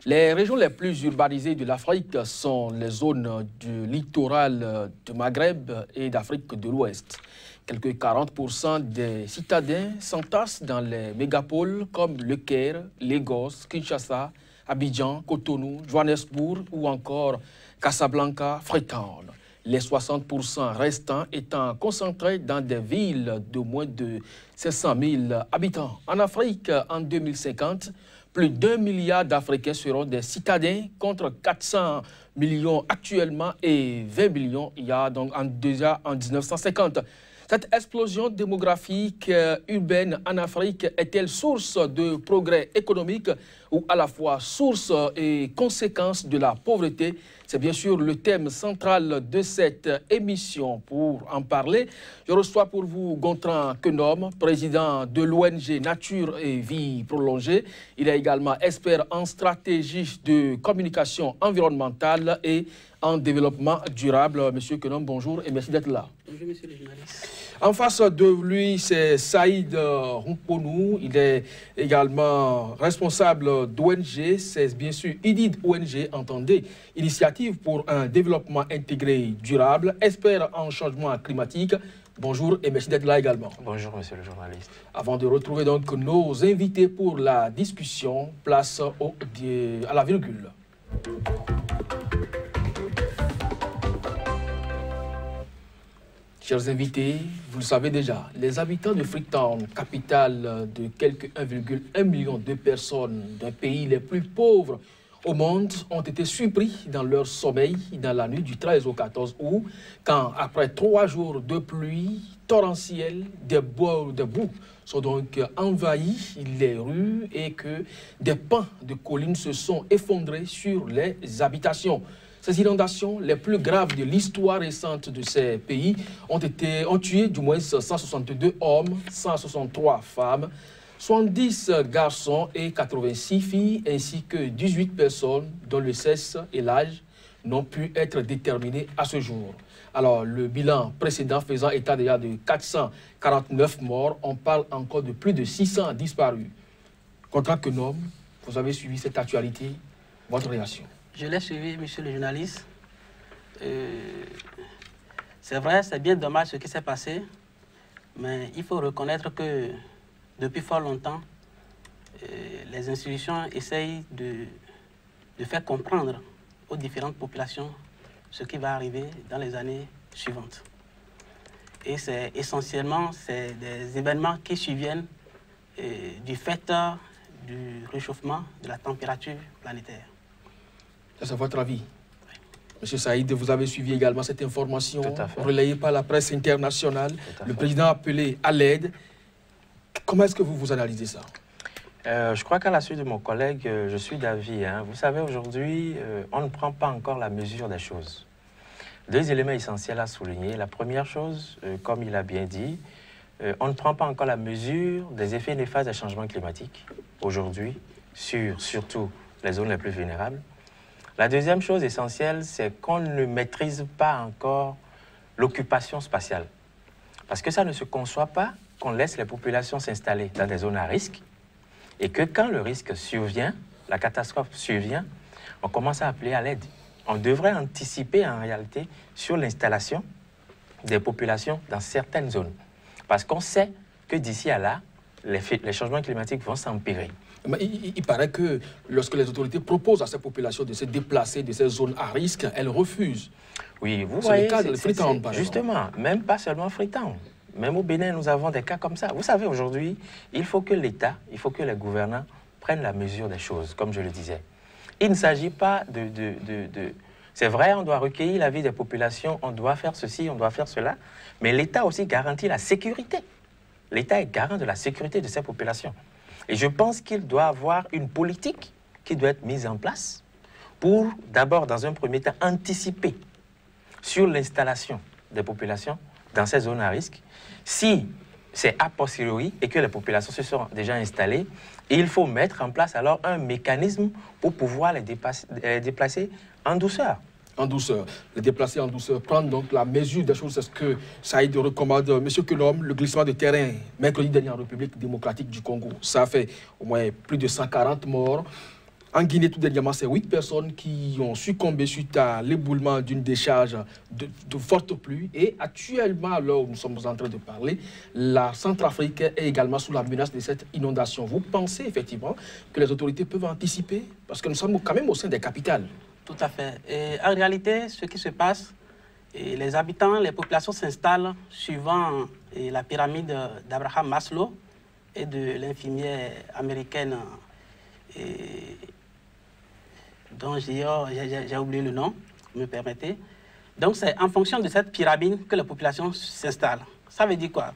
Les régions les plus urbanisées de l'Afrique sont les zones du littoral du Maghreb et d'Afrique de l'Ouest. Quelques 40% des citadins s'entassent dans les mégapoles comme Le Caire, Lagos, Kinshasa, Abidjan, Cotonou, Johannesburg ou encore Casablanca, Freetown. Les 60% restants étant concentrés dans des villes de moins de 500 000 habitants. En Afrique, en 2050, plus d'1 milliard d'Africains seront des citadins contre 400 millions actuellement et 20 millions il y a donc déjà en 1950. Cette explosion démographique urbaine en Afrique est-elle source de progrès économique ou à la fois source et conséquence de la pauvreté? C'est bien sûr le thème central de cette émission. Pour en parler, je reçois pour vous Gontran Kenom, président de l'ONG Nature et Vie Prolongée. Il est également expert en stratégie de communication environnementale et en développement durable. Monsieur Kenom, bonjour et merci d'être là. Bonjour, monsieur le journaliste. En face de lui, c'est Saïd Rumponou. Il est également responsable d'ONG. C'est bien sûr IDID ONG, entendez, Initiative pour un développement intégré durable, expert en changement climatique. Bonjour et merci d'être là également. Bonjour, monsieur le journaliste. Avant de retrouver donc nos invités pour la discussion, place à la virgule. Chers invités, vous le savez déjà, les habitants de Freetown, capitale de quelques 1,1 million de personnes d'un pays les plus pauvres au monde, ont été surpris dans leur sommeil dans la nuit du 13 au 14 août, quand après 3 jours de pluie torrentielle, des boues sont donc envahis les rues et que des pans de collines se sont effondrés sur les habitations. Ces inondations, les plus graves de l'histoire récente de ces pays, ont tué du moins 162 hommes, 163 femmes, 70 garçons et 86 filles, ainsi que 18 personnes dont le sexe et l'âge n'ont pu être déterminés à ce jour. Alors, le bilan précédent faisant état déjà de 449 morts, on parle encore de plus de 600 disparus. Gontran Kenom, vous avez suivi cette actualité, votre réaction? Je l'ai suivi, monsieur le journaliste. C'est vrai, c'est bien dommage ce qui s'est passé, mais il faut reconnaître que depuis fort longtemps, les institutions essayent de faire comprendre aux différentes populations ce qui va arriver dans les années suivantes. Et c'est essentiellement des événements qui surviennent du fait du réchauffement de la température planétaire. C'est votre avis? Oui. Monsieur Saïd, vous avez suivi également cette information relayée par la presse internationale. Le président a appelé à l'aide. Comment est-ce que vous analysez ça? Je crois qu'à la suite de mon collègue, je suis d'avis. Vous savez, aujourd'hui, on ne prend pas encore la mesure des choses. 2 éléments essentiels à souligner. La première chose, comme il a bien dit, on ne prend pas encore la mesure des effets néfastes des changements climatiques aujourd'hui, surtout les zones les plus vulnérables. La deuxième chose essentielle, c'est qu'on ne maîtrise pas encore l'occupation spatiale. Parce que ça ne se conçoit pas qu'on laisse les populations s'installer dans des zones à risque et que quand le risque survient, la catastrophe survient, on commence à appeler à l'aide. On devrait anticiper en réalité sur l'installation des populations dans certaines zones. Parce qu'on sait que d'ici à là, les changements climatiques vont s'empirer. Il paraît que lorsque les autorités proposent à ces populations de se déplacer de ces zones à risque, elles refusent. Oui, vous voyez, le cas de Freetown, par justement, même pas seulement Freetown. Même au Bénin, nous avons des cas comme ça. Vous savez, aujourd'hui, il faut que l'État, il faut que les gouvernants prennent la mesure des choses, comme je le disais. Il ne s'agit pas C'est vrai, on doit recueillir l'avis des populations, on doit faire ceci, on doit faire cela, mais l'État aussi garantit la sécurité. L'État est garant de la sécurité de ces populations. Et je pense qu'il doit avoir une politique qui doit être mise en place pour, d'abord, dans un premier temps, anticiper sur l'installation des populations dans ces zones à risque. Si c'est a posteriori et que les populations se sont déjà installées, il faut mettre en place alors un mécanisme pour pouvoir les déplacer en douceur. En douceur, les déplacer en douceur, prendre donc la mesure des choses, c'est ce que Saïd recommande. Monsieur Kenom, le glissement de terrain, mercredi dernier en République démocratique du Congo, ça a fait au moins plus de 140 morts. En Guinée, tout dernièrement, c'est 8 personnes qui ont succombé suite à l'éboulement d'une décharge de fortes pluies. Et actuellement, alors nous sommes en train de parler, la Centrafrique est également sous la menace de cette inondation. Vous pensez effectivement que les autorités peuvent anticiper? Parce que nous sommes quand même au sein des capitales. Tout à fait. Et en réalité, ce qui se passe, les habitants, les populations s'installent suivant la pyramide d'Abraham Maslow et de l'infirmière américaine dont j'ai oublié le nom, vous me permettez. Donc c'est en fonction de cette pyramide que la population s'installe. Ça veut dire quoi?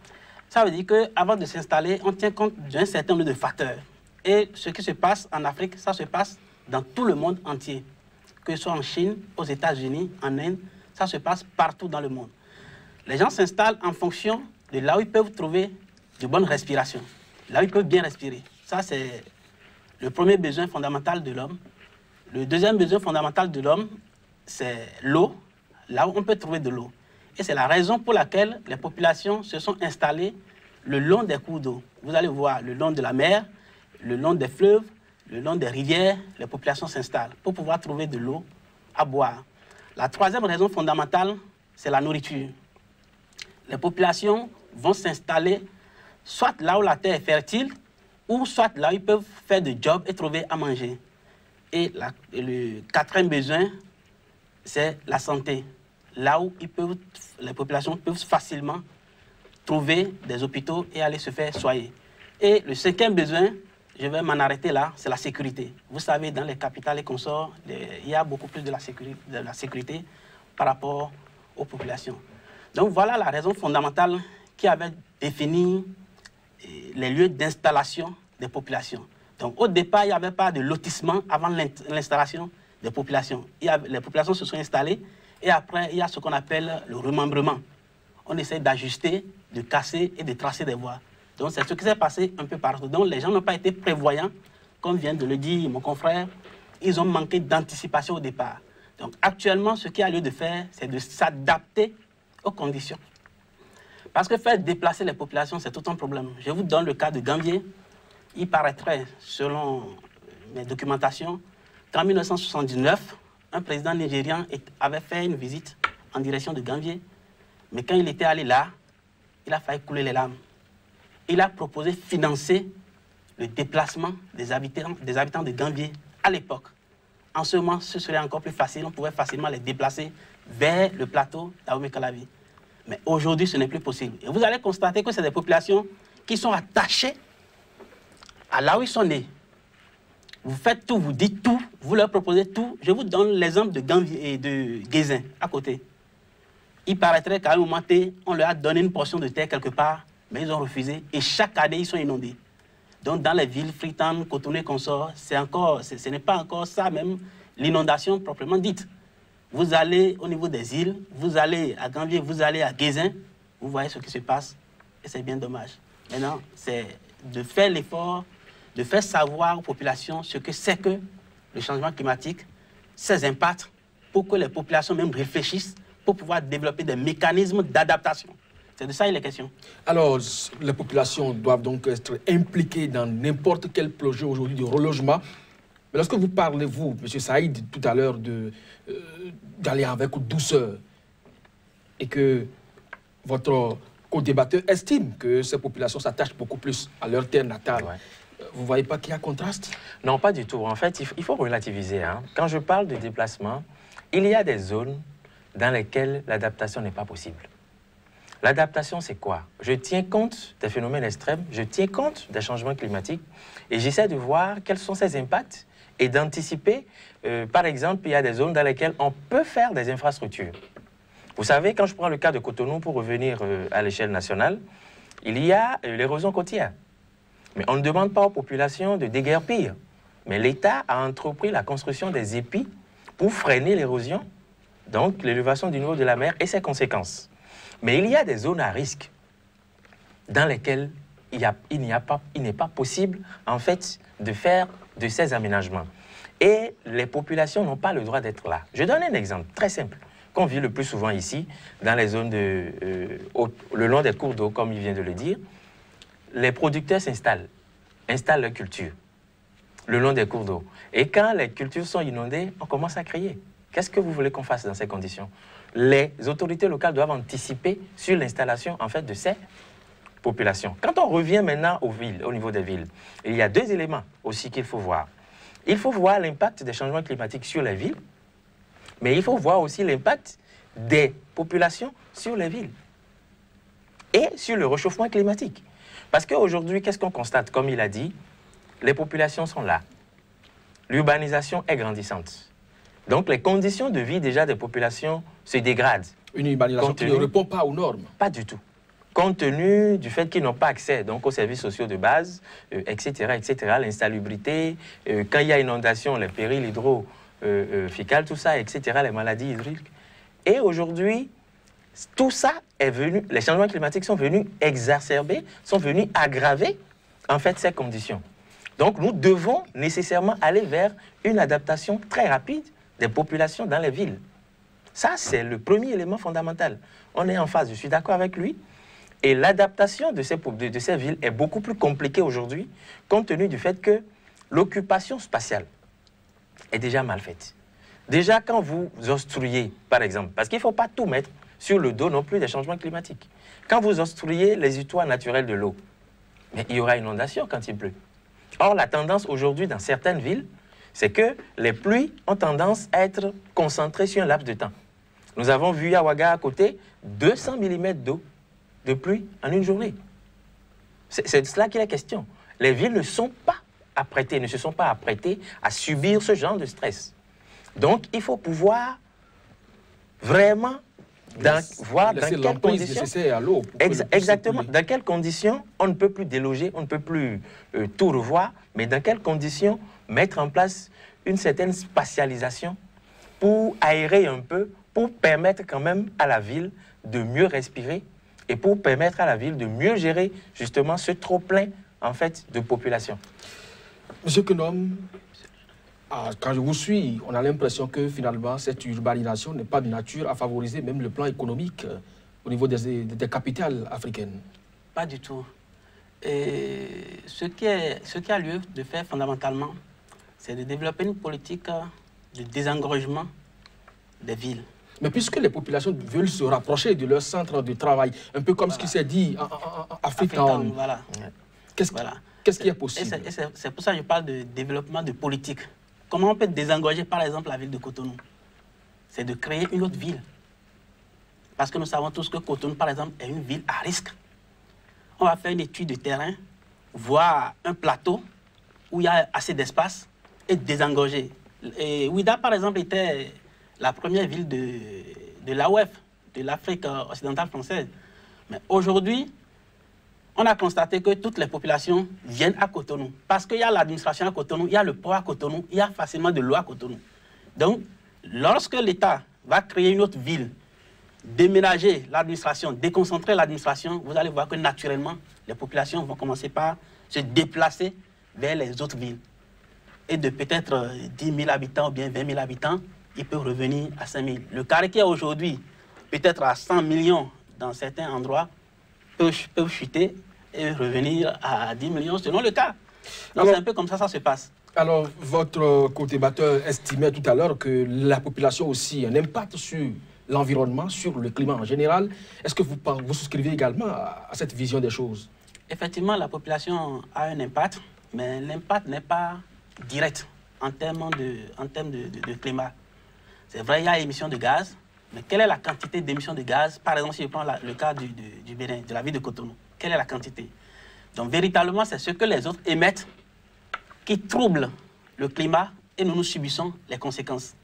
Ça veut dire qu'avant de s'installer, on tient compte d'un certain nombre de facteurs. Et ce qui se passe en Afrique, ça se passe dans tout le monde entier. Que ce soit en Chine, aux États-Unis, en Inde, ça se passe partout dans le monde. Les gens s'installent en fonction de là où ils peuvent trouver de bonnes respirations, là où ils peuvent bien respirer. Ça, c'est le premier besoin fondamental de l'homme. Le deuxième besoin fondamental de l'homme, c'est l'eau, là où on peut trouver de l'eau. Et c'est la raison pour laquelle les populations se sont installées le long des cours d'eau. Vous allez voir, le long de la mer, le long des fleuves, le long des rivières, les populations s'installent pour pouvoir trouver de l'eau à boire. La troisième raison fondamentale, c'est la nourriture. Les populations vont s'installer soit là où la terre est fertile, ou soit là où ils peuvent faire des jobs et trouver à manger. Et le quatrième besoin, c'est la santé. Là où les populations peuvent facilement trouver des hôpitaux et aller se faire soigner. Et le cinquième besoin, je vais m'en arrêter là, c'est la sécurité. Vous savez, dans les capitales et consorts, il y a beaucoup plus de la sécurité par rapport aux populations. Donc voilà la raison fondamentale qui avait défini les lieux d'installation des populations. Donc au départ, il n'y avait pas de lotissement avant l'installation des populations. Les populations se sont installées et après, il y a ce qu'on appelle le remembrement. On essaie d'ajuster, de casser et de tracer des voies. Donc c'est ce qui s'est passé un peu partout. Donc les gens n'ont pas été prévoyants, comme vient de le dire mon confrère. Ils ont manqué d'anticipation au départ. Donc actuellement, ce qu'il y a lieu de faire, c'est de s'adapter aux conditions. Parce que faire déplacer les populations, c'est tout un problème. Je vous donne le cas de Gambier. Il paraîtrait, selon mes documentations, qu'en 1979, un président nigérian avait fait une visite en direction de Gambier. Mais quand il était allé là, il a failli couler les larmes. Il a proposé de financer le déplacement des habitants de Gambier à l'époque. En ce moment, ce serait encore plus facile. On pouvait facilement les déplacer vers le plateau d'Ahomey-Calavi. Mais aujourd'hui, ce n'est plus possible. Et vous allez constater que c'est des populations qui sont attachées à là où ils sont nés. Vous faites tout, vous dites tout, vous leur proposez tout. Je vous donne l'exemple de Gambier et de Guézin, à côté. Il paraîtrait qu'à un moment T, on leur a donné une portion de terre quelque part, mais ils ont refusé. Et chaque année, ils sont inondés. Donc, dans les villes, Freetown, Cotonou et consorts, ce n'est pas encore ça même, l'inondation proprement dite. Vous allez au niveau des îles, vous allez à Gambier, vous allez à Guézin, vous voyez ce qui se passe, et c'est bien dommage. Maintenant, c'est de faire l'effort, de faire savoir aux populations ce que c'est que le changement climatique, ses impacts, pour que les populations même réfléchissent, pour pouvoir développer des mécanismes d'adaptation. C'est de ça il est question. Alors, les populations doivent donc être impliquées dans n'importe quel projet aujourd'hui de relogement. Mais lorsque vous parlez, vous, M. Saïd, tout à l'heure, d'aller avec douceur, et que votre co-débatteur estime que ces populations s'attachent beaucoup plus à leur terre natale, vous ne voyez pas qu'il y a contraste? Non, pas du tout. En fait, il faut relativiser. Quand je parle de déplacement, il y a des zones dans lesquelles l'adaptation n'est pas possible. L'adaptation, c'est quoi? Je tiens compte des phénomènes extrêmes, je tiens compte des changements climatiques et j'essaie de voir quels sont ces impacts et d'anticiper. Par exemple, il y a des zones dans lesquelles on peut faire des infrastructures. Vous savez, quand je prends le cas de Cotonou pour revenir à l'échelle nationale, il y a l'érosion côtière. Mais on ne demande pas aux populations de déguerpir. Mais l'État a entrepris la construction des épis pour freiner l'érosion, donc l'élévation du niveau de la mer et ses conséquences. Mais il y a des zones à risque dans lesquelles il n'est pas possible, en fait, de faire de ces aménagements. Et les populations n'ont pas le droit d'être là. Je donne un exemple très simple, qu'on vit le plus souvent ici, dans les zones le long des cours d'eau, comme il vient de le dire. Les producteurs installent leur culture. le long des cours d'eau. Et quand les cultures sont inondées, on commence à crier. Qu'est-ce que vous voulez qu'on fasse dans ces conditions? Les autorités locales doivent anticiper sur l'installation en fait, de ces populations. Quand on revient maintenant aux villes, au niveau des villes, il y a deux éléments aussi qu'il faut voir. Il faut voir l'impact des changements climatiques sur les villes, mais il faut voir aussi l'impact des populations sur les villes et sur le réchauffement climatique. Parce qu'aujourd'hui, qu'est-ce qu'on constate? Comme il a dit, les populations sont là. L'urbanisation est grandissante. Donc, les conditions de vie déjà des populations se dégradent. Une urbanisation qui ne répond pas aux normes. Pas du tout. Compte tenu du fait qu'ils n'ont pas accès donc, aux services sociaux de base, etc., l'insalubrité, quand il y a inondation, les périls hydro-fécales, tout ça, etc., les maladies hydriques. Et aujourd'hui, tout ça est venu, les changements climatiques sont venus exacerber, sont venus aggraver, en fait, ces conditions. Donc, nous devons nécessairement aller vers une adaptation très rapide des populations dans les villes. Ça, c'est le premier élément fondamental. On est en phase, je suis d'accord avec lui. Et l'adaptation de ces villes est beaucoup plus compliquée aujourd'hui, compte tenu du fait que l'occupation spatiale est déjà mal faite. Déjà, quand vous obstruez, par exemple, parce qu'il ne faut pas tout mettre sur le dos non plus des changements climatiques. Quand vous obstruez les utoires naturels de l'eau, mais il y aura inondation quand il pleut. Or, la tendance aujourd'hui dans certaines villes, c'est que les pluies ont tendance à être concentrées sur un laps de temps. Nous avons vu à Ouaga à côté 200 mm d'eau de pluie en une journée. C'est de cela qu'il est question. Les villes ne sont pas apprêtées, ne se sont pas apprêtées à subir ce genre de stress. Donc, il faut pouvoir vraiment voir dans quelles conditions... à l'eau. Exactement. Dans quelles conditions on ne peut plus déloger, on ne peut plus tout revoir, mais dans quelles conditions mettre en place une certaine spatialisation pour aérer un peu, pour permettre quand même à la ville de mieux respirer et pour permettre à la ville de mieux gérer justement ce trop-plein en fait de population. Monsieur Kenom, quand je vous suis, on a l'impression que finalement cette urbanisation n'est pas de nature à favoriser même le plan économique au niveau des capitales africaines. Pas du tout. Et ce qui a lieu de faire fondamentalement, c'est de développer une politique de désengorgement des villes. Mais puisque les populations veulent se rapprocher de leur centre de travail, un peu comme ce qui s'est dit en Afrique, voilà. Qu'est-ce qui est possible? C'est pour ça que je parle de développement de politique. Comment on peut désengorger, par exemple, la ville de Cotonou? C'est de créer une autre ville. Parce que nous savons tous que Cotonou, par exemple, est une ville à risque. On va faire une étude de terrain, voir un plateau où il y a assez d'espace et désengorger. Et Ouida, par exemple, était la première ville de l'AOF, de l'Afrique occidentale française. Mais aujourd'hui, on a constaté que toutes les populations viennent à Cotonou. Parce qu'il y a l'administration à Cotonou, il y a le port à Cotonou, il y a facilement de l'eau à Cotonou. Donc, lorsque l'État va créer une autre ville, déménager l'administration, déconcentrer l'administration, vous allez voir que naturellement, les populations vont commencer par se déplacer vers les autres villes. Et de peut-être 10 000 habitants ou bien 20 000 habitants, ils peuvent revenir à 5 000. Le carré qui est aujourd'hui peut-être à 100 millions dans certains endroits peuvent chuter et revenir à 10 millions selon le cas. Donc c'est un peu comme ça se passe. Alors, votre co-débatteur estimait tout à l'heure que la population aussi a un impact sur l'environnement, sur le climat en général. Est-ce que vous souscrivez également à cette vision des choses? Effectivement, la population a un impact, mais l'impact n'est pas direct en termes de climat. C'est vrai, il y a émission de gaz, mais quelle est la quantité d'émissions de gaz? Par exemple, si je prends le cas du Bénin, de la ville de Cotonou, quelle est la quantité? Donc, véritablement, c'est ce que les autres émettent qui trouble le climat et nous subissons les conséquences.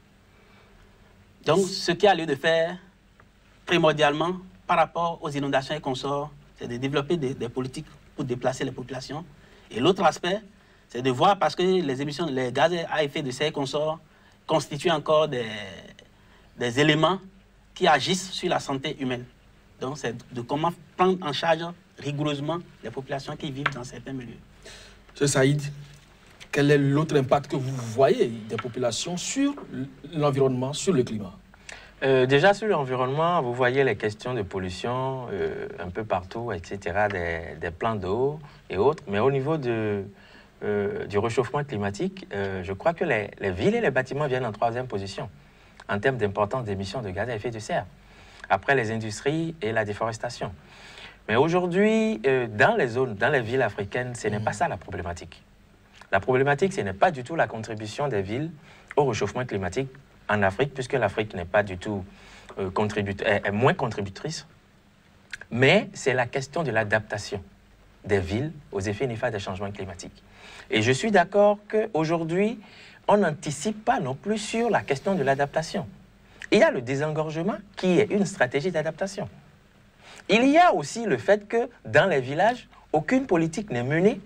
Donc, ce qu'il y a lieu de faire primordialement par rapport aux inondations et consorts, c'est de développer des politiques pour déplacer les populations. Et l'autre aspect, c'est de voir, parce que les émissions, les gaz à effet de serre et consorts constituent encore des éléments qui agissent sur la santé humaine. Donc, c'est de comment prendre en charge rigoureusement les populations qui vivent dans certains milieux. M. Saïd, quel est l'autre impact que vous voyez des populations sur l'environnement, sur le climat? Déjà sur l'environnement, vous voyez les questions de pollution un peu partout, etc., des plans d'eau et autres. Mais au niveau de du réchauffement climatique, je crois que les villes et les bâtiments viennent en 3e position en termes d'importance d'émissions de gaz à effet de serre, après les industries et la déforestation. Mais aujourd'hui, dans les villes africaines, ce n'est pas ça la problématique. La problématique, ce n'est pas du tout la contribution des villes au réchauffement climatique en Afrique, puisque l'Afrique n'est pas du tout est moins contributrice, mais c'est la question de l'adaptation des villes aux effets néfastes des changements climatiques. Et je suis d'accord qu'aujourd'hui, on n'anticipe pas non plus sur la question de l'adaptation. Il y a le désengorgement qui est une stratégie d'adaptation. Il y a aussi le fait que dans les villages, aucune politique n'est menée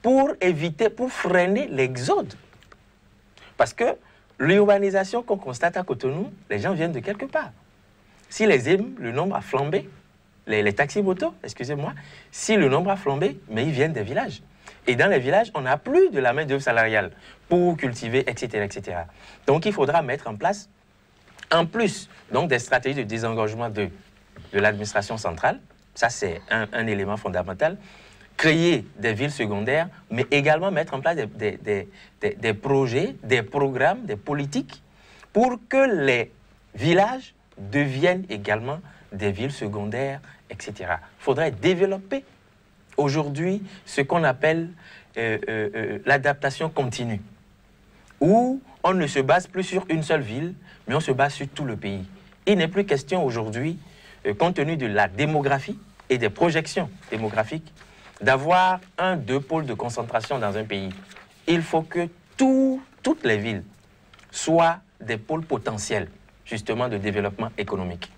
pour éviter, pour freiner l'exode. Parce que l'urbanisation qu'on constate à Cotonou, les gens viennent de quelque part. Si le nombre a flambé, les taxis-motos, excusez-moi, si le nombre a flambé, mais ils viennent des villages. Et dans les villages, on n'a plus de la main-d'œuvre salariale pour cultiver, etc., etc. Donc, il faudra mettre en place, en plus donc, des stratégies de désengorgement de l'administration centrale. Ça, c'est un élément fondamental. Créer des villes secondaires, mais également mettre en place des projets, des programmes, des politiques pour que les villages deviennent également des villes secondaires, etc. Il faudrait développer aujourd'hui ce qu'on appelle l'adaptation continue, où on ne se base plus sur une seule ville, mais on se base sur tout le pays. Il n'est plus question aujourd'hui, compte tenu de la démographie et des projections démographiques, d'avoir 2 pôles de concentration dans un pays. Il faut que toutes les villes soient des pôles potentiels, justement, de développement économique.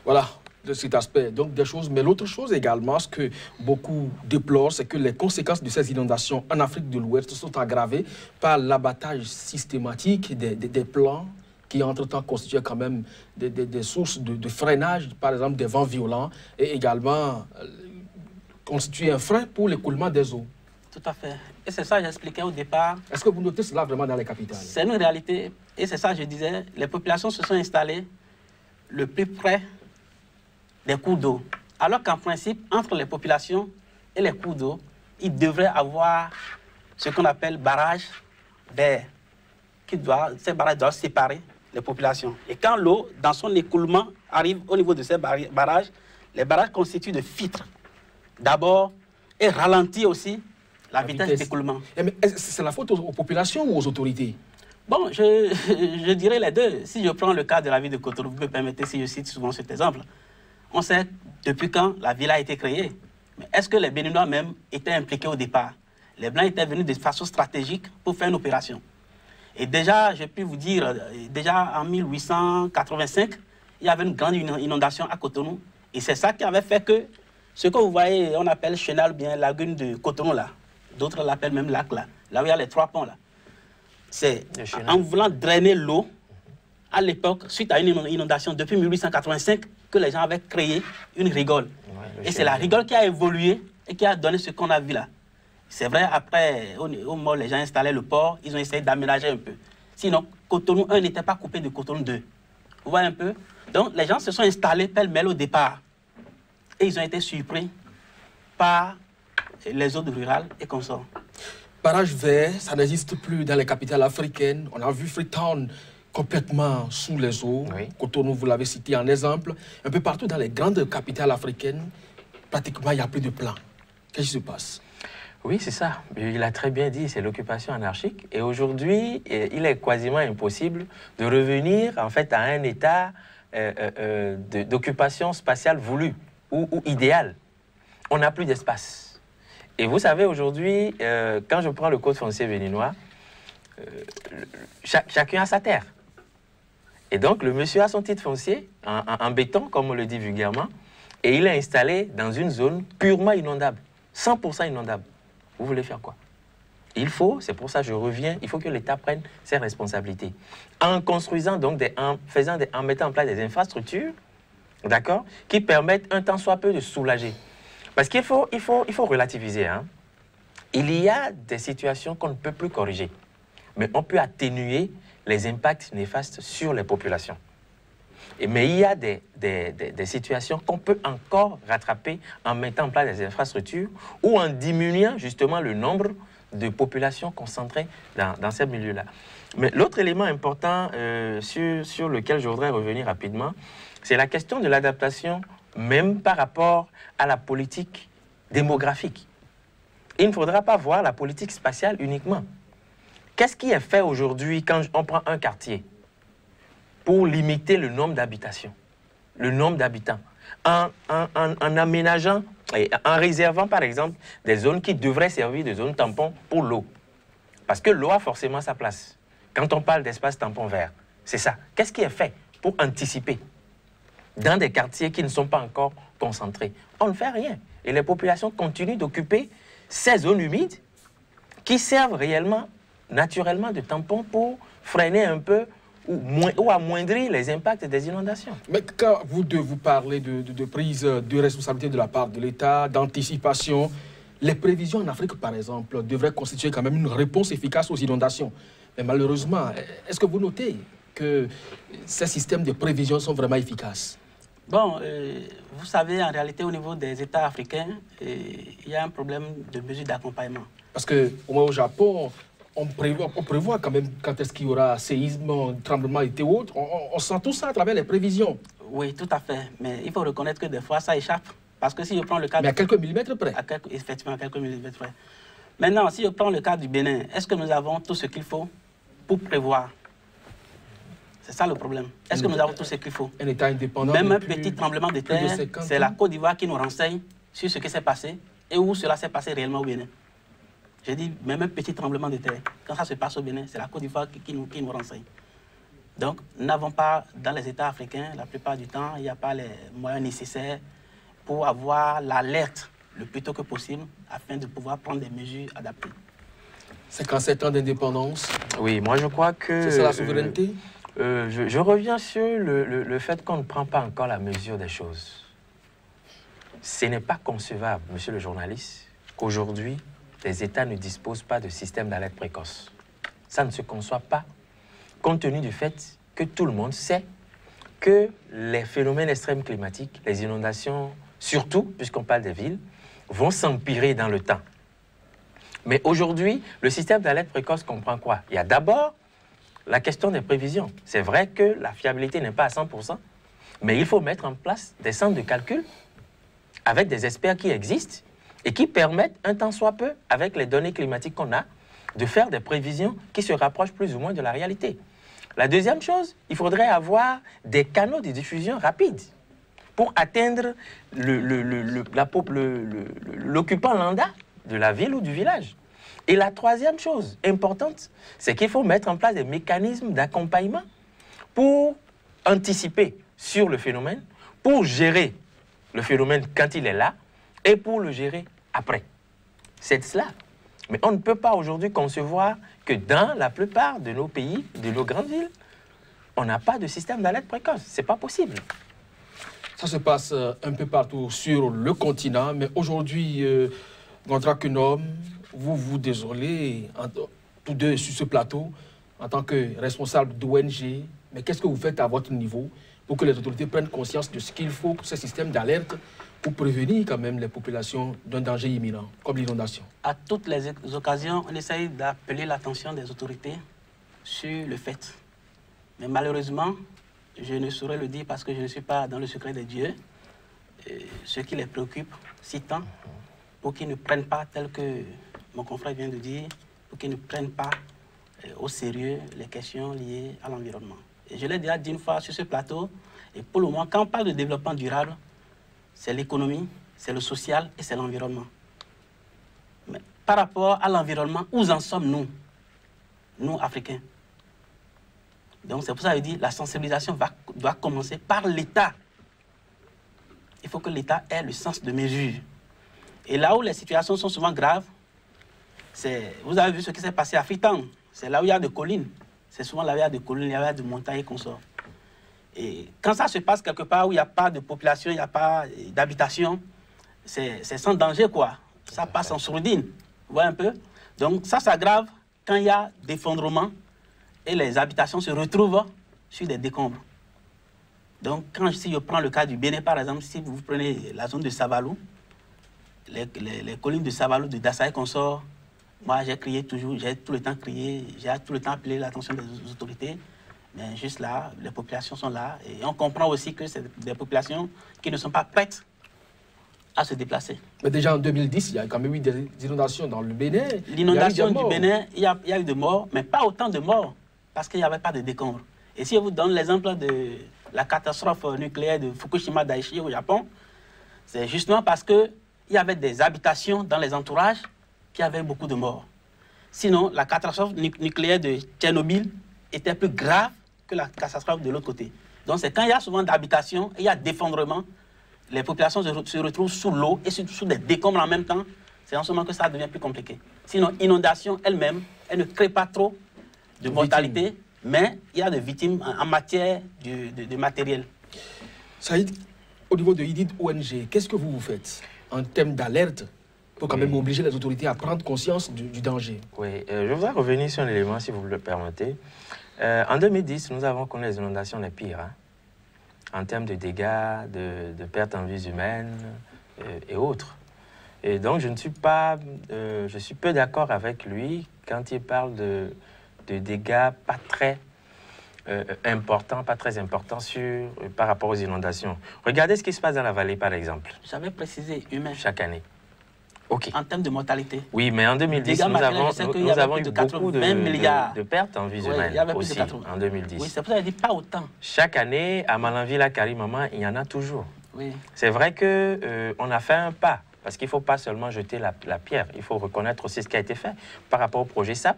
Voilà, de cet aspect, donc des choses. Mais l'autre chose également, ce que beaucoup déplorent, c'est que les conséquences de ces inondations en Afrique de l'Ouest sont aggravées par l'abattage systématique des plants qui entre-temps constituaient quand même des sources de freinage, par exemple des vents violents, et également constituer un frein pour l'écoulement des eaux. Tout à fait. Et c'est ça que j'expliquais au départ. Est-ce que vous notez cela vraiment dans les capitales? C'est une réalité. Et c'est ça que je disais. Les populations se sont installées le plus près des cours d'eau. Alors qu'en principe, entre les populations et les cours d'eau, il devrait avoir ce qu'on appelle barrage d'air. Ces barrages doivent séparer les populations. Et quand l'eau, dans son écoulement, arrive au niveau de ces barrages, les barrages constituent de filtres. D'abord, et ralentit aussi la vitesse d'écoulement. C'est la faute aux populations ou aux autorités? Bon, je dirais les deux. Si je prends le cas de la ville de Cotonou, vous me permettez, si je cite souvent cet exemple, on sait depuis quand la ville a été créée. Mais est-ce que les Béninois même étaient impliqués au départ? Les Blancs étaient venus de façon stratégique pour faire une opération. Et déjà, je peux vous dire, déjà en 1885, il y avait une grande inondation à Cotonou. Et c'est ça qui avait fait que ce que vous voyez, on appelle chenal, bien lagune de Cotonou là. D'autres l'appellent même lac là. Là où il y a les 3 ponts là. C'est en voulant drainer l'eau, à l'époque, suite à une inondation depuis 1885, que les gens avaient créé une rigole. Ouais, et c'est la rigole qui a évolué et qui a donné ce qu'on a vu là. C'est vrai, après, au moment où les gens installaient le port, ils ont essayé d'aménager un peu. Sinon, Cotonou 1 n'était pas coupé de Cotonou 2. Vous voyez un peu? Donc, les gens se sont installés pêle-mêle au départ. Et ils ont été surpris par les zones rurales et consorts. Barrage vert, ça n'existe plus dans les capitales africaines. On a vu Freetown complètement sous les eaux. Oui. Cotonou, vous l'avez cité en exemple. Un peu partout dans les grandes capitales africaines, pratiquement, il n'y a plus de plan. Qu'est-ce qui se passe? Oui, c'est ça. Il a très bien dit, c'est l'occupation anarchique. Et aujourd'hui, il est quasiment impossible de revenir en fait à un état d'occupation spatiale voulue ou idéale. On n'a plus d'espace. Et vous savez, aujourd'hui, quand je prends le code foncier béninois, chacun a sa terre. Et donc, le monsieur a son titre foncier en béton, comme on le dit vulgairement, et il est installé dans une zone purement inondable, 100% inondable. Vous voulez faire quoi? Il faut, c'est pour ça que je reviens, il faut que l'État prenne ses responsabilités. En construisant donc, en mettant en place des infrastructures, d'accord, qui permettent un tant soit peu de soulager. Parce qu'il faut relativiser. Hein. Il y a des situations qu'on ne peut plus corriger, mais on peut atténuer les impacts néfastes sur les populations. Mais il y a des situations qu'on peut encore rattraper en mettant en place des infrastructures ou en diminuant justement le nombre de population concentrée dans ces milieux-là. Mais l'autre élément important sur lequel je voudrais revenir rapidement, c'est la question de l'adaptation, même par rapport à la politique démographique. Il ne faudra pas voir la politique spatiale uniquement. Qu'est-ce qui est fait aujourd'hui quand on prend un quartier pour limiter le nombre d'habitations, le nombre d'habitants, en aménageant et en réservant par exemple des zones qui devraient servir de zones tampons pour l'eau. Parce que l'eau a forcément sa place. Quand on parle d'espace tampon vert, c'est ça. Qu'est-ce qui est fait pour anticiper dans des quartiers qui ne sont pas encore concentrés? On ne fait rien. Et les populations continuent d'occuper ces zones humides qui servent réellement, naturellement, de tampons pour freiner un peu ou amoindrir les impacts des inondations. Mais quand vous parlez de prise de responsabilité de la part de l'État, d'anticipation, les prévisions en Afrique, par exemple, devraient constituer quand même une réponse efficace aux inondations. Mais malheureusement, est-ce que vous notez que ces systèmes de prévision sont vraiment efficaces? Bon, vous savez, en réalité, au niveau des États africains, il y a un problème de mesure d'accompagnement. Parce qu'au moins au Japon, on prévoit quand même quand est-ce qu'il y aura séisme, tremblement et autres. On sent tout ça à travers les prévisions. Oui, tout à fait. Mais il faut reconnaître que des fois, ça échappe. Parce que si je prends le cas... Mais à quelques millimètres près. Effectivement, à quelques millimètres près. Maintenant, si je prends le cas du Bénin, est-ce que nous avons tout ce qu'il faut pour prévoir? C'est ça le problème. Est-ce que nous avons tout ce qu'il faut? Un État indépendant. Même un petit tremblement de terre, c'est la Côte d'Ivoire qui nous renseigne sur ce qui s'est passé et où cela s'est passé réellement au Bénin. J'ai dit, même un petit tremblement de terre, quand ça se passe au Bénin, c'est la Côte d'Ivoire qui nous renseigne. Donc, nous n'avons pas, dans les États africains, la plupart du temps, il n'y a pas les moyens nécessaires pour avoir l'alerte le plus tôt que possible afin de pouvoir prendre des mesures adaptées. 57 ans d'indépendance. Oui, moi je crois que... C'est ça la souveraineté? Je reviens sur le fait qu'on ne prend pas encore la mesure des choses. Ce n'est pas concevable, monsieur le journaliste, qu'aujourd'hui, les États ne disposent pas de système d'alerte précoce. Ça ne se conçoit pas, compte tenu du fait que tout le monde sait que les phénomènes extrêmes climatiques, les inondations, surtout, puisqu'on parle des villes, vont s'empirer dans le temps. Mais aujourd'hui, le système d'alerte précoce comprend quoi? Il y a d'abord la question des prévisions. C'est vrai que la fiabilité n'est pas à 100%, mais il faut mettre en place des centres de calcul avec des experts qui existent et qui permettent, un tant soit peu, avec les données climatiques qu'on a, de faire des prévisions qui se rapprochent plus ou moins de la réalité. La deuxième chose, il faudrait avoir des canaux de diffusion rapides pour atteindre l'occupant lambda de la ville ou du village. Et la troisième chose importante, c'est qu'il faut mettre en place des mécanismes d'accompagnement pour anticiper sur le phénomène, pour gérer le phénomène quand il est là et pour le gérer après. C'est cela. Mais on ne peut pas aujourd'hui concevoir que dans la plupart de nos pays, de nos grandes villes, on n'a pas de système d'alerte précoce. Ce n'est pas possible. Ça se passe un peu partout sur le continent, mais aujourd'hui, Gondra-Kunom, vous vous désolez, tous deux sur ce plateau, en tant que responsable d'ONG, mais qu'est-ce que vous faites à votre niveau pour que les autorités prennent conscience de ce qu'il faut pour ce système d'alerte pour prévenir quand même les populations d'un danger imminent, comme l'inondation? À toutes les occasions, on essaye d'appeler l'attention des autorités sur le fait. Mais malheureusement, je ne saurais le dire parce que je ne suis pas dans le secret des dieux. Ce qui les préoccupe si tant, pour qu'ils ne prennent pas, tel que mon confrère vient de dire, pour qu'ils ne prennent pas au sérieux les questions liées à l'environnement. Et je l'ai déjà dit une fois sur ce plateau, et pour le moment, quand on parle de développement durable, c'est l'économie, c'est le social et c'est l'environnement. Mais par rapport à l'environnement, où en sommes nous, nous Africains? Donc c'est pour ça que je dis la sensibilisation doit commencer par l'État. Il faut que l'État ait le sens de mesure. Et là où les situations sont souvent graves, vous avez vu ce qui s'est passé à Freetown. C'est là où il y a des collines. C'est souvent là où il y a des collines, il y a des montagnes qu'on sort. Et quand ça se passe quelque part où il n'y a pas de population, il n'y a pas d'habitation, c'est sans danger, quoi. Ça passe en sourdine. Vous voyez un peu? Donc ça s'aggrave quand il y a d'effondrement et les habitations se retrouvent sur des décombres. Donc, si je prends le cas du Bénin, par exemple, si vous prenez la zone de Savalou, les collines de Savalou, de Dassaï qu'on sort, Moi, j'ai crié toujours, j'ai tout le temps crié, j'ai tout le temps appelé l'attention des autorités. Mais juste là, les populations sont là. Et on comprend aussi que c'est des populations qui ne sont pas prêtes à se déplacer. Mais déjà en 2010, il y a quand même eu des inondations dans le Bénin. L'inondation du Bénin, il y a eu des morts, mais pas autant de morts, parce qu'il n'y avait pas de décombres. Et si je vous donne l'exemple de la catastrophe nucléaire de Fukushima Daiichi au Japon, c'est justement parce qu'il y avait des habitations dans les entourages qui avaient beaucoup de morts. Sinon, la catastrophe nucléaire de Tchernobyl était plus grave que la catastrophe de l'autre côté. Donc c'est quand il y a souvent d'habitations, il y a d'effondrement, les populations se retrouvent sous l'eau et sous des décombres en même temps, c'est en ce moment que ça devient plus compliqué. Sinon, inondation elle-même, elle ne crée pas trop de mortalité, mais il y a des victimes en matière de matériel. Saïd, au niveau de IDID ONG, qu'est-ce que vous faites en termes d'alerte pour quand même obliger les autorités à prendre conscience du danger? Oui, je voudrais revenir sur un élément, si vous le permettez. En 2010, nous avons connu les inondations les pires, hein, en termes de dégâts, de pertes en vies humaines et autres. Et donc, je suis peu d'accord avec lui quand il parle de dégâts pas très importants par rapport aux inondations. Regardez ce qui se passe dans la vallée, par exemple. J'avais précisé humain. Chaque année. Okay. En termes de mortalité. Oui, mais en 2010, nous avons eu beaucoup de pertes en vie humaine aussi, en 2010. Oui, c'est pour ça que je dis pas autant. Chaque année, à Malanville, Karimama, il y en a toujours. Oui. C'est vrai qu'on a fait un pas, parce qu'il ne faut pas seulement jeter la pierre, il faut reconnaître aussi ce qui a été fait. Par rapport au projet SAP,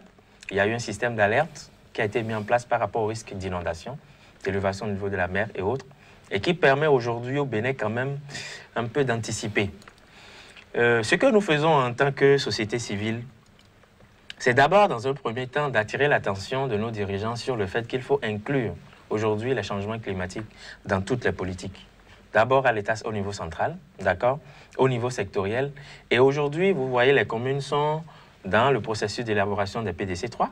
il y a eu un système d'alerte qui a été mis en place par rapport au risque d'inondation, d'élévation au niveau de la mer et autres, et qui permet aujourd'hui au Bénin quand même un peu d'anticiper. Ce que nous faisons en tant que société civile, c'est d'abord, dans un premier temps, d'attirer l'attention de nos dirigeants sur le fait qu'il faut inclure aujourd'hui les changements climatiques dans toutes les politiques. D'abord à l'État au niveau central, d'accord, au niveau sectoriel. Et aujourd'hui, vous voyez, les communes sont dans le processus d'élaboration des PDC3,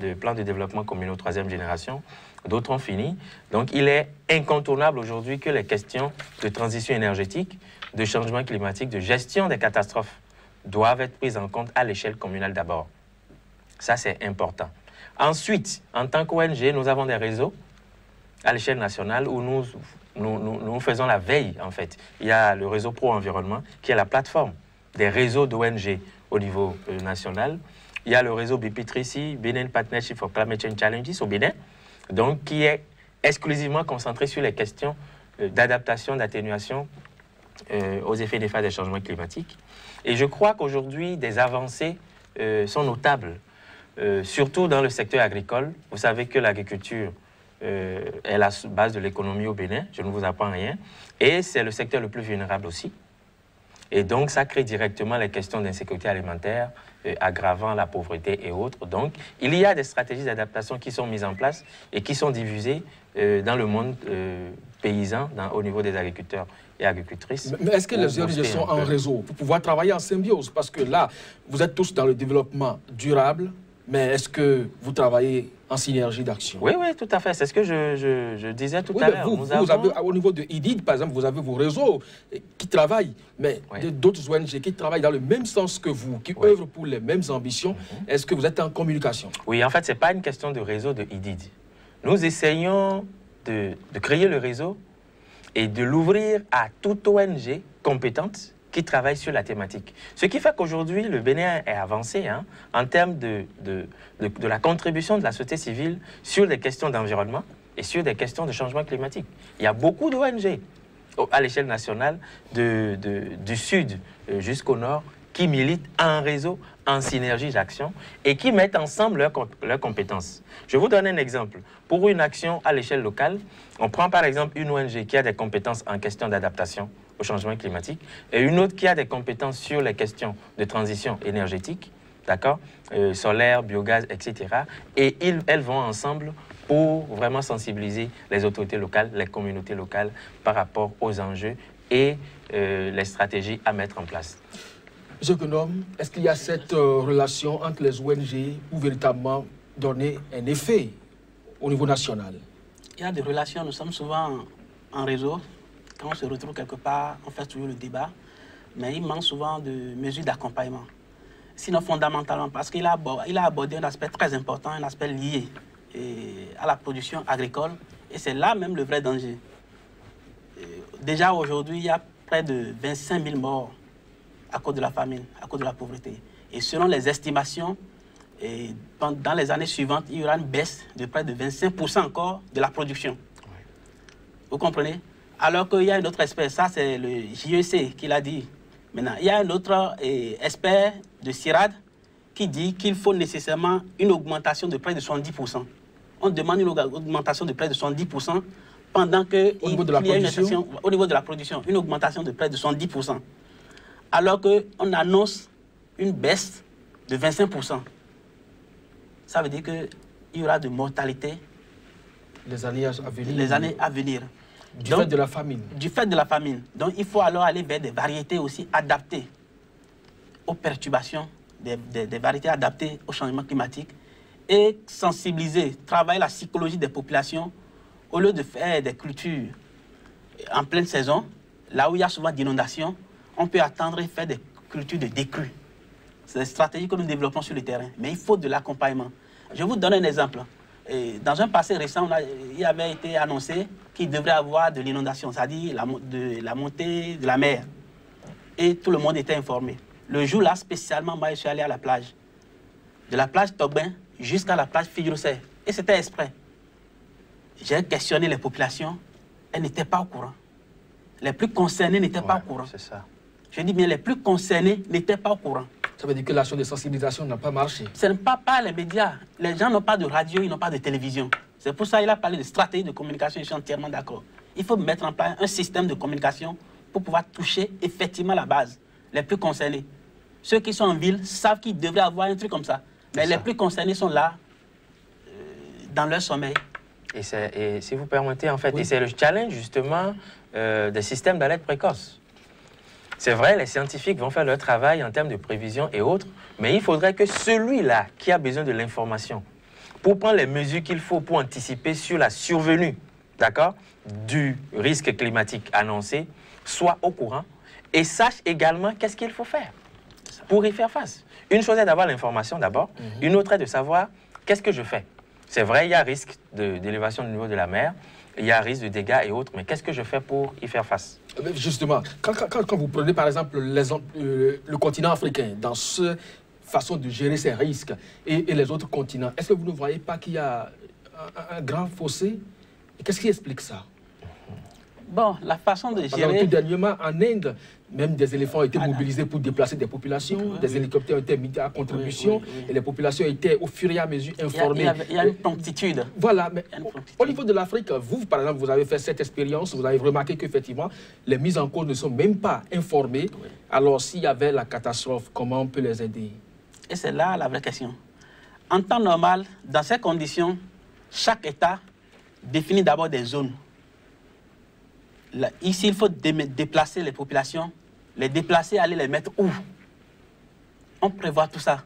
de plans de développement communaux 3e génération. D'autres ont fini. Donc, il est incontournable aujourd'hui que les questions de transition énergétique, de changement climatique, de gestion des catastrophes doivent être prises en compte à l'échelle communale d'abord. Ça, c'est important. Ensuite, en tant qu'ONG, nous avons des réseaux à l'échelle nationale où nous faisons la veille, en fait. Il y a le réseau Pro-Environnement, qui est la plateforme des réseaux d'ONG au niveau national. Il y a le réseau BP3C, Benin Partnership for Climate Change Challenges au Bénin, donc qui est exclusivement concentré sur les questions d'adaptation, d'atténuation aux effets néfastes des changements climatiques. Et je crois qu'aujourd'hui, des avancées sont notables, surtout dans le secteur agricole. Vous savez que l'agriculture est la base de l'économie au Bénin, je ne vous apprends rien, et c'est le secteur le plus vulnérable aussi. Et donc, ça crée directement les questions d'insécurité alimentaire, aggravant la pauvreté et autres. Donc, il y a des stratégies d'adaptation qui sont mises en place et qui sont diffusées dans le monde paysan, au niveau des agriculteurs et agricultrices. Mais est-ce que les ONG sont en réseau pour pouvoir travailler en symbiose? Parce que là, vous êtes tous dans le développement durable, mais est-ce que vous travaillez en synergie d'action? Oui, oui, tout à fait. C'est ce que je disais tout à l'heure. Vous avez, au niveau de IDID, par exemple, vous avez vos réseaux qui travaillent, mais d'autres ONG qui travaillent dans le même sens que vous, qui œuvrent pour les mêmes ambitions. Est-ce que vous êtes en communication? Oui, en fait, ce n'est pas une question de réseau de IDID. Nous essayons de créer le réseau et de l'ouvrir à toute ONG compétente qui travaille sur la thématique. Ce qui fait qu'aujourd'hui, le Bénin est avancé en termes de la contribution de la société civile sur des questions d'environnement et sur des questions de changement climatique. Il y a beaucoup d'ONG à l'échelle nationale, du sud jusqu'au nord, qui militent en réseau, en synergie d'action et qui mettent ensemble leurs compétences. Je vous donne un exemple. Pour une action à l'échelle locale, on prend par exemple une ONG qui a des compétences en question d'adaptation au changement climatique et une autre qui a des compétences sur les questions de transition énergétique, d'accord, solaire, biogaz, etc. Et elles vont ensemble pour vraiment sensibiliser les autorités locales, les communautés locales par rapport aux enjeux et les stratégies à mettre en place. Monsieur Konom, est-ce qu'il y a cette relation entre les ONG pour véritablement donner un effet au niveau national? Il y a des relations, nous sommes souvent en réseau. Quand on se retrouve quelque part, on fait toujours le débat, mais il manque souvent de mesures d'accompagnement. sinon fondamentalement, parce qu'il a abordé un aspect très important, un aspect lié à la production agricole, et c'est là même le vrai danger. Déjà aujourd'hui, il y a près de 25 000 morts à cause de la famine, à cause de la pauvreté. Et selon les estimations, dans les années suivantes, il y aura une baisse de près de 25% encore de la production. Oui. Vous comprenez? Alors qu'il y a un autre expert, ça c'est le JEC qui l'a dit. Maintenant, il y a un autre expert de CIRAD qui dit qu'il faut nécessairement une augmentation de près de 70%. On demande une augmentation de près de 70% pendant que au niveau de la production, au niveau de la production, une augmentation de près de 70%. Alors qu'on annonce une baisse de 25%. Ça veut dire qu'il y aura de mortalité les années à venir. Les années à venir. Du fait de la famine. Du fait de la famine. Donc il faut alors aller vers des variétés aussi adaptées aux perturbations, des variétés adaptées au changement climatique et sensibiliser, travailler la psychologie des populations au lieu de faire des cultures en pleine saison, là où il y a souvent d'inondations, on peut attendre et faire des cultures de décrue. C'est des stratégies que nous développons sur le terrain, mais il faut de l'accompagnement. Je vous donne un exemple. Dans un passé récent, il avait été annoncé qu'il devrait y avoir de l'inondation, c'est-à-dire la montée de la mer. Et tout le monde était informé. Le jour-là, spécialement, moi, je suis allé à la plage. De la plage Togbin jusqu'à la plage Fidjrosser. Et c'était exprès. J'ai questionné les populations, elles n'étaient pas au courant. Les plus concernés n'étaient pas au courant. C'est ça. Je dis bien, les plus concernés n'étaient pas au courant. Ça veut dire que l'action de sensibilisation n'a pas marché. Ce n'est pas les médias. Les gens n'ont pas de radio, ils n'ont pas de télévision. C'est pour ça qu'il a parlé de stratégie de communication, je suis entièrement d'accord. Il faut mettre en place un système de communication pour pouvoir toucher effectivement la base, les plus concernés. Ceux qui sont en ville savent qu'ils devraient avoir un truc comme ça. Mais les plus concernés sont là, dans leur sommeil. Et si vous permettez, en fait, et c'est le challenge justement des systèmes d'alerte précoce. C'est vrai, les scientifiques vont faire leur travail en termes de prévision et autres, mais il faudrait que celui-là qui a besoin de l'information, pour prendre les mesures qu'il faut pour anticiper sur la survenue, d'accord, du risque climatique annoncé, soit au courant et sache également qu'est-ce qu'il faut faire pour y faire face. Une chose est d'avoir l'information d'abord, une autre est de savoir qu'est-ce que je fais. C'est vrai, il y a risque d'élévation du niveau de la mer, il y a risque de dégâts et autres, mais qu'est-ce que je fais pour y faire face? Justement, quand vous prenez par exemple le continent africain, dans cette façon de gérer ses risques et les autres continents, est-ce que vous ne voyez pas qu'il y a un grand fossé? Qu'est-ce qui explique ça? Bon, la façon de gérer... Par exemple, tout dernièrement, en Inde, même des éléphants ont été mobilisés pour déplacer des populations, des hélicoptères ont été mis à contribution, et les populations étaient au fur et à mesure informées. Il y a une promptitude. Voilà, mais au niveau de l'Afrique, vous, par exemple, vous avez fait cette expérience, vous avez remarqué qu'effectivement, les mises en cause ne sont même pas informées. Alors, s'il y avait la catastrophe, comment on peut les aider? Et c'est là la vraie question. En temps normal, dans ces conditions, chaque État définit d'abord des zones. Là, ici, il faut déplacer les populations, les déplacer, aller les mettre où? On prévoit tout ça.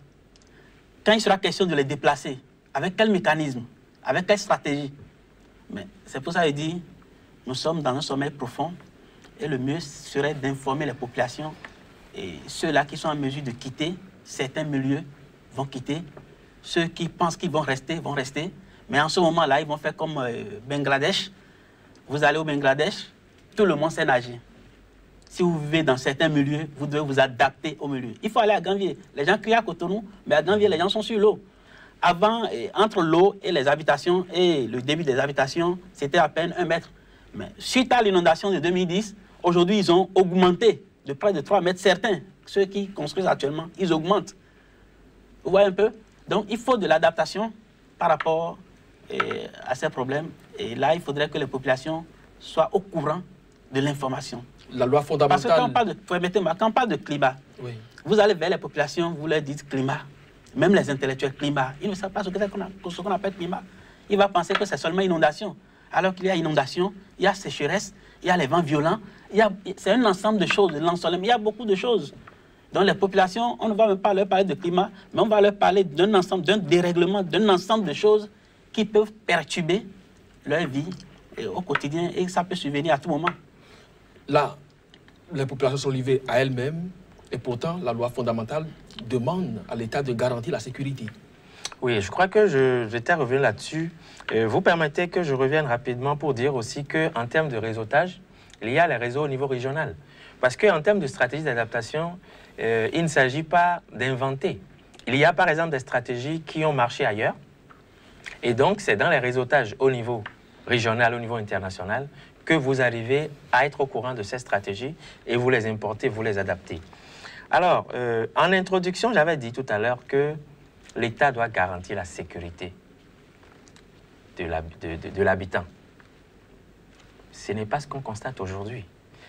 Quand il sera question de les déplacer, avec quel mécanisme, avec quelle stratégie? Mais c'est pour ça qu'il dit, nous sommes dans un sommeil profond et le mieux serait d'informer les populations et ceux-là qui sont en mesure de quitter certains milieux vont quitter. Ceux qui pensent qu'ils vont rester, vont rester. Mais en ce moment-là, ils vont faire comme Bangladesh. Vous allez au Bangladesh, tout le monde sait nager. Si vous vivez dans certains milieux, vous devez vous adapter au milieu. Il faut aller à Ganvier. Les gens crient à Cotonou, mais à Ganvier, les gens sont sur l'eau. Avant, entre l'eau et les habitations, et le début des habitations, c'était à peine 1 mètre. Mais suite à l'inondation de 2010, aujourd'hui, ils ont augmenté de près de 3 mètres. Certains, ceux qui construisent actuellement, ils augmentent. Vous voyez un peu? Donc, il faut de l'adaptation par rapport à ces problèmes. Et là, il faudrait que les populations soient au courant de l'information. La loi fondamentale... Parce que quand on parle de climat, vous allez vers les populations, vous leur dites climat. Même les intellectuels, climat. Ils ne savent pas ce qu'on appelle climat. Ils vont penser que c'est seulement inondation. Alors qu'il y a inondation, il y a sécheresse, il y a les vents violents. C'est un ensemble de choses, l'ensoleillement. Il y a beaucoup de choses. Donc les populations, on ne va même pas leur parler de climat, mais on va leur parler d'un ensemble, d'un dérèglement, d'un ensemble de choses qui peuvent perturber leur vie au quotidien et ça peut survenir à tout moment. Là, les populations sont livrées à elles-mêmes Et pourtant, la loi fondamentale demande à l'État de garantir la sécurité. Oui, je crois que j'étais revenu là-dessus. Vous permettez que je revienne rapidement pour dire aussi qu'en termes de réseautage, il y a les réseaux au niveau régional. Parce qu'en termes de stratégie d'adaptation, il ne s'agit pas d'inventer. Il y a par exemple des stratégies qui ont marché ailleurs. Et donc, c'est dans les réseautages au niveau régional, au niveau international, que vous arrivez à être au courant de ces stratégies et vous les importez, vous les adaptez. Alors, en introduction, j'avais dit tout à l'heure que l'État doit garantir la sécurité de l'habitant. Ce n'est pas ce qu'on constate aujourd'hui.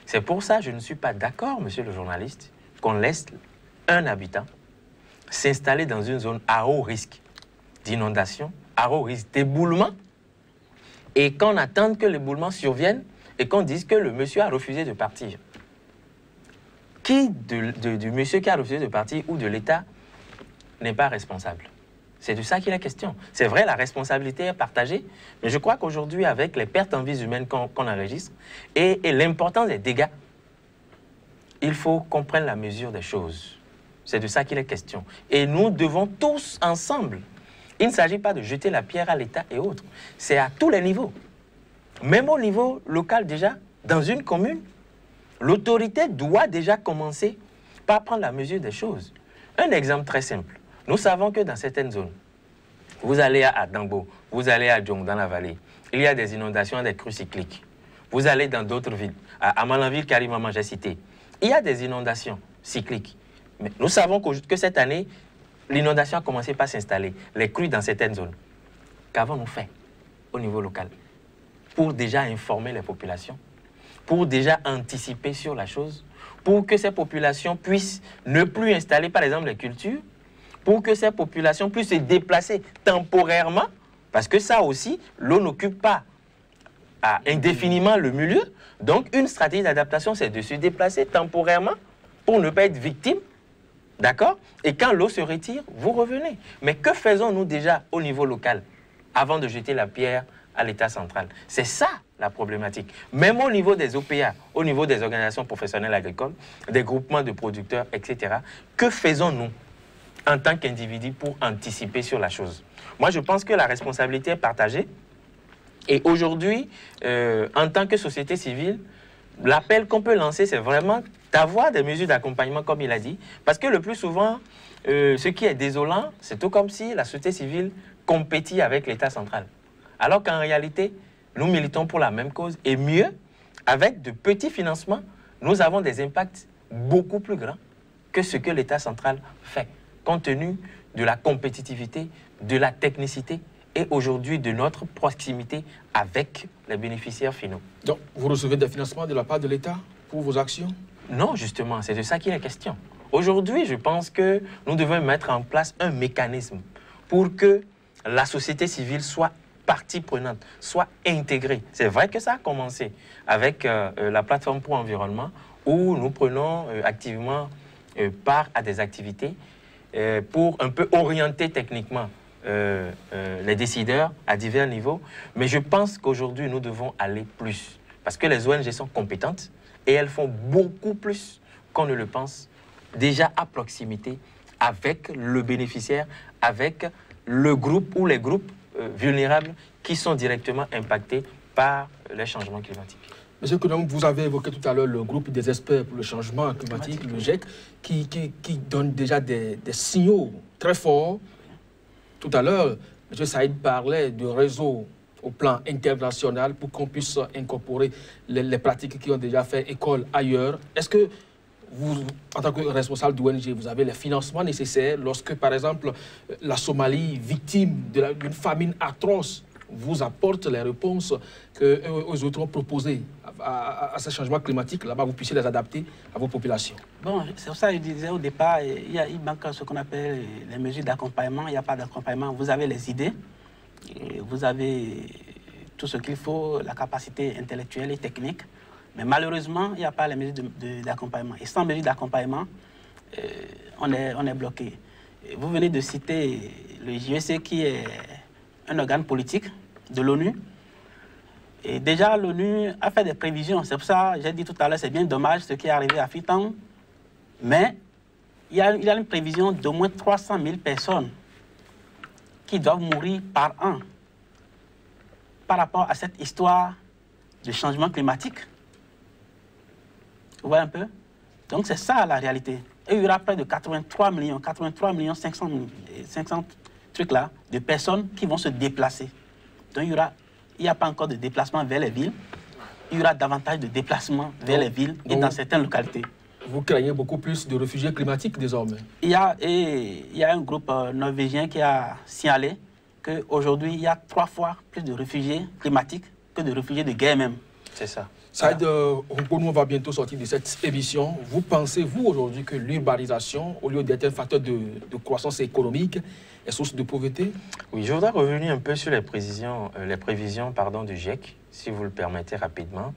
C'est pour ça que je ne suis pas d'accord, monsieur le journaliste, qu'on laisse un habitant s'installer dans une zone à haut risque d'inondation, à haut risque d'éboulement, et qu'on attende que l'éboulement survienne et qu'on dise que le monsieur a refusé de partir. Qui du monsieur qui a refusé de partir ou de l'État n'est pas responsable? C'est de ça qu'il est question. C'est vrai, la responsabilité est partagée, mais je crois qu'aujourd'hui, avec les pertes en vies humaines qu'on enregistre et l'importance des dégâts, il faut qu'on prenne la mesure des choses. C'est de ça qu'il est question. Et nous devons tous ensemble. Il ne s'agit pas de jeter la pierre à l'État et autres. C'est à tous les niveaux. Même au niveau local déjà, dans une commune, l'autorité doit déjà commencer par prendre la mesure des choses. Un exemple très simple. Nous savons que dans certaines zones, vous allez à Dambo, vous allez à Djong, dans la vallée, il y a des inondations, des crues cycliques. Vous allez dans d'autres villes, à Malanville, carrément, j'ai cité. Il y a des inondations cycliques. Mais nous savons que cette année, l'inondation a commencé par s'installer, les crues dans certaines zones. Qu'avons-nous fait au niveau local pour déjà informer les populations, pour déjà anticiper sur la chose, pour que ces populations puissent ne plus installer, par exemple, les cultures, pour que ces populations puissent se déplacer temporairement, parce que ça aussi, l'eau n'occupe pas indéfiniment le milieu. Donc, une stratégie d'adaptation, c'est de se déplacer temporairement pour ne pas être victime, d'accord? Et quand l'eau se retire, vous revenez. Mais que faisons-nous déjà au niveau local avant de jeter la pierre à l'État central? C'est ça la problématique. Même au niveau des OPA, au niveau des organisations professionnelles agricoles, des groupements de producteurs, etc., que faisons-nous en tant qu'individu pour anticiper sur la chose? Moi, je pense que la responsabilité est partagée. Et aujourd'hui, en tant que société civile, l'appel qu'on peut lancer, c'est vraiment d'avoir des mesures d'accompagnement, comme il a dit. Parce que le plus souvent, ce qui est désolant, c'est tout comme si la société civile compétit avec l'État central. Alors qu'en réalité, nous militons pour la même cause. Et mieux, avec de petits financements, nous avons des impacts beaucoup plus grands que ce que l'État central fait, compte tenu de la compétitivité, de la technicité et aujourd'hui de notre proximité avec les bénéficiaires finaux. Donc, vous recevez des financements de la part de l'État pour vos actions? Non, justement, c'est de ça qu'il est question. Aujourd'hui, je pense que nous devons mettre en place un mécanisme pour que la société civile soit partie prenante, soit intégrée. C'est vrai que ça a commencé avec la plateforme pour l'environnement, où nous prenons activement part à des activités pour un peu orienter techniquement les décideurs à divers niveaux. Mais je pense qu'aujourd'hui, nous devons aller plus. Parce que les ONG sont compétentes et elles font beaucoup plus qu'on ne le pense, déjà à proximité avec le bénéficiaire, avec le groupe ou les groupes vulnérables qui sont directement impactés par les changements climatiques. Monsieur Koudom, vous avez évoqué tout à l'heure le groupe des experts pour le changement climatique, le GIEC, qui donne déjà des signaux très forts. Tout à l'heure, M. Saïd parlait de réseau au plan international pour qu'on puisse incorporer les pratiques qui ont déjà fait école ailleurs. Est-ce que vous, en tant que responsable d'ONG, vous avez les financements nécessaires lorsque, par exemple, la Somalie, victime d'une famine atroce, vous apporte les réponses que aux autres ont proposées à ces changements climatiques, là-bas, vous puissiez les adapter à vos populations? Bon, c'est pour ça que je disais au départ, il manque ce qu'on appelle les mesures d'accompagnement. Il n'y a pas d'accompagnement. Vous avez les idées, vous avez tout ce qu'il faut, la capacité intellectuelle et technique. Mais malheureusement, il n'y a pas les mesures d'accompagnement. Et sans mesures d'accompagnement, on est bloqué. Vous venez de citer le JEC qui est un organe politique de l'ONU. Et déjà, l'ONU a fait des prévisions. C'est pour ça que j'ai dit tout à l'heure, c'est bien dommage ce qui est arrivé à Freetown. Mais il y a une prévision d'au moins 300 000 personnes qui doivent mourir par an par rapport à cette histoire de changement climatique. Vous voyez un peu? Donc c'est ça la réalité. Et il y aura près de 83 millions 500 trucs là, de personnes qui vont se déplacer. Donc il n'y a pas encore de déplacement vers les villes. Il y aura davantage de déplacements vers les villes et dans certaines localités. Vous craignez beaucoup plus de réfugiés climatiques désormais? Il y a un groupe norvégien qui a signalé qu'aujourd'hui, il y a 3 fois plus de réfugiés climatiques que de réfugiés de guerre même. C'est ça. Saïd Ronko, nous on va bientôt sortir de cette émission. Vous pensez, vous, aujourd'hui, que l'urbanisation, au lieu d'être un facteur de croissance économique, est source de pauvreté? Oui, je voudrais revenir un peu sur les prévisions du GIEC, si vous le permettez rapidement.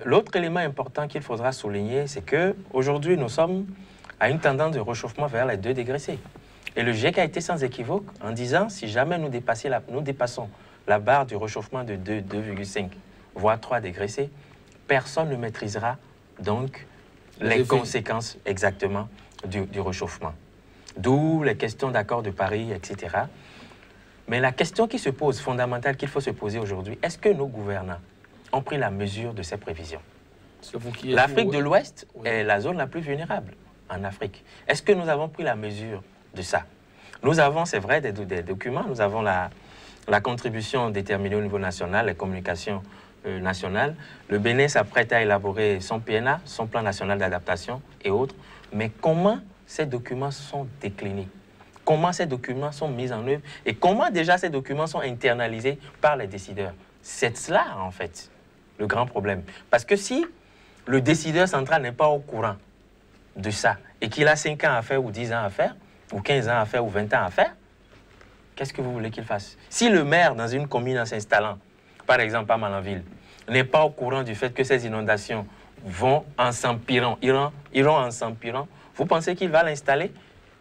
L'autre élément important qu'il faudra souligner, c'est qu'aujourd'hui, nous sommes à une tendance de réchauffement vers les 2 degrés C. Et le GIEC a été sans équivoque en disant, si jamais nous dépassons la barre du réchauffement de 2,5, voire 3 degrés C, personne ne maîtrisera donc les conséquences exactement du réchauffement. D'où les questions d'accord de Paris, etc. Mais la question qui se pose, fondamentale, qu'il faut se poser aujourd'hui, est-ce que nos gouvernants ont pris la mesure de ces prévisions? L'Afrique de l'Ouest est la zone la plus vulnérable en Afrique. Est-ce que nous avons pris la mesure de ça? Nous avons, c'est vrai, des documents. Nous avons la contribution déterminée au niveau national, les communications nationales. Le Bénin s'apprête à élaborer son PNA, son plan national d'adaptation et autres. Mais comment ces documents sont déclinés? Comment ces documents sont mis en œuvre? Et comment déjà ces documents sont internalisés par les décideurs? C'est cela, en fait, le grand problème. Parce que si le décideur central n'est pas au courant de ça et qu'il a 5 ans à faire ou 10 ans à faire, ou 15 ans à faire ou 20 ans à faire, qu'est-ce que vous voulez qu'il fasse? Si le maire, dans une commune en s'installant, par exemple à Malanville, n'est pas au courant du fait que ces inondations vont en s'empirant, iront en s'empirant, vous pensez qu'il va l'installer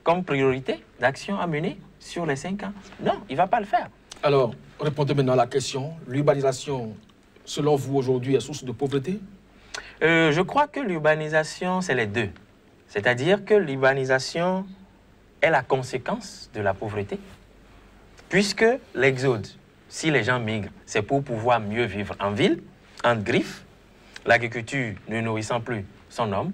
comme priorité d'action à mener sur les 5 ans? Non, il ne va pas le faire. Alors, répondez maintenant à la question. L'urbanisation, selon vous, aujourd'hui, est source de pauvreté? Je crois que l'urbanisation, c'est les deux. C'est-à-dire que l'urbanisation est la conséquence de la pauvreté, puisque l'exode, si les gens migrent, c'est pour pouvoir mieux vivre en ville, en griffe, l'agriculture ne nourrissant plus son homme,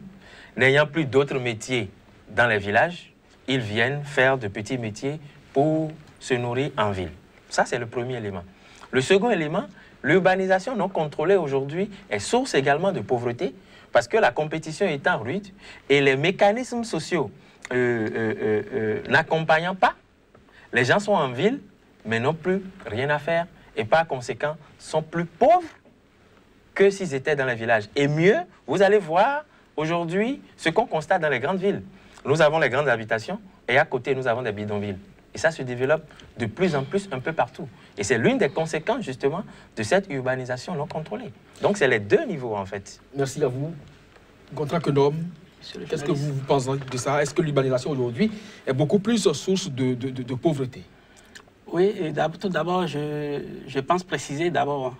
n'ayant plus d'autres métiers dans les villages, ils viennent faire de petits métiers pour se nourrir en ville. Ça, c'est le premier élément. Le second élément, l'urbanisation non contrôlée aujourd'hui est source également de pauvreté, parce que la compétition étant rude et les mécanismes sociaux n'accompagnant pas, les gens sont en ville, mais n'ont plus rien à faire et par conséquent sont plus pauvres que s'ils étaient dans les villages. Et mieux, vous allez voir aujourd'hui ce qu'on constate dans les grandes villes. Nous avons les grandes habitations et à côté, nous avons des bidonvilles. Et ça se développe de plus en plus un peu partout. Et c'est l'une des conséquences justement de cette urbanisation non contrôlée. Donc c'est les deux niveaux en fait. Merci à vous. Gontran Kenom, qu'est-ce que vous pensez de ça? Est-ce que l'urbanisation aujourd'hui est beaucoup plus source de pauvreté? Oui, et tout d'abord, je pense préciser d'abord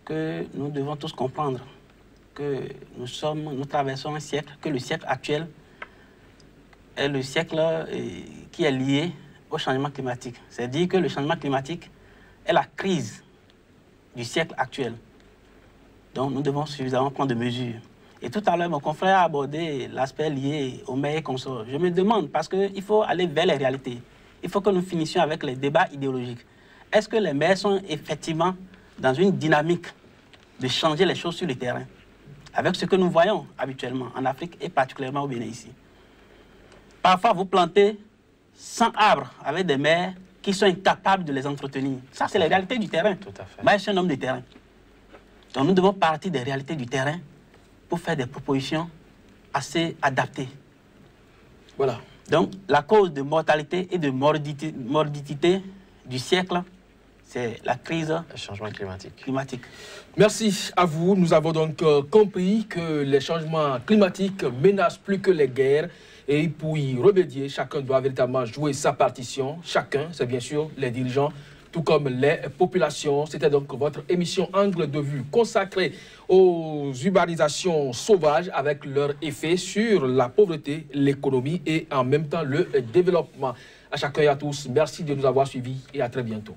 que nous devons tous comprendre que nous traversons un siècle, que le siècle actuel est le siècle qui est lié au changement climatique. C'est-à-dire que le changement climatique est la crise du siècle actuel. Donc nous devons suffisamment prendre des mesures. Et tout à l'heure, mon confrère a abordé l'aspect lié aux maires et consorts. Je me demande, parce qu'il faut aller vers les réalités. Il faut que nous finissions avec les débats idéologiques. Est-ce que les maires sont effectivement dans une dynamique de changer les choses sur le terrain, avec ce que nous voyons habituellement en Afrique et particulièrement au Bénin ici? Parfois, vous plantez 100 arbres avec des maires qui sont incapables de les entretenir. Ça, c'est la réalité du terrain. Tout à fait. Moi, je suis un homme de terrain. Donc, nous devons partir des réalités du terrain pour faire des propositions assez adaptées. Voilà. Donc, la cause de mortalité et de morbidité du siècle, c'est la crise Le changement climatique. Merci à vous. Nous avons donc compris que les changements climatiques menacent plus que les guerres. Et pour y remédier, chacun doit véritablement jouer sa partition. Chacun, c'est bien sûr les dirigeants tout comme les populations. C'était donc votre émission Angle de vue consacrée aux urbanisations sauvages avec leur effet sur la pauvreté, l'économie et en même temps le développement. À chacun et à tous, merci de nous avoir suivis et à très bientôt.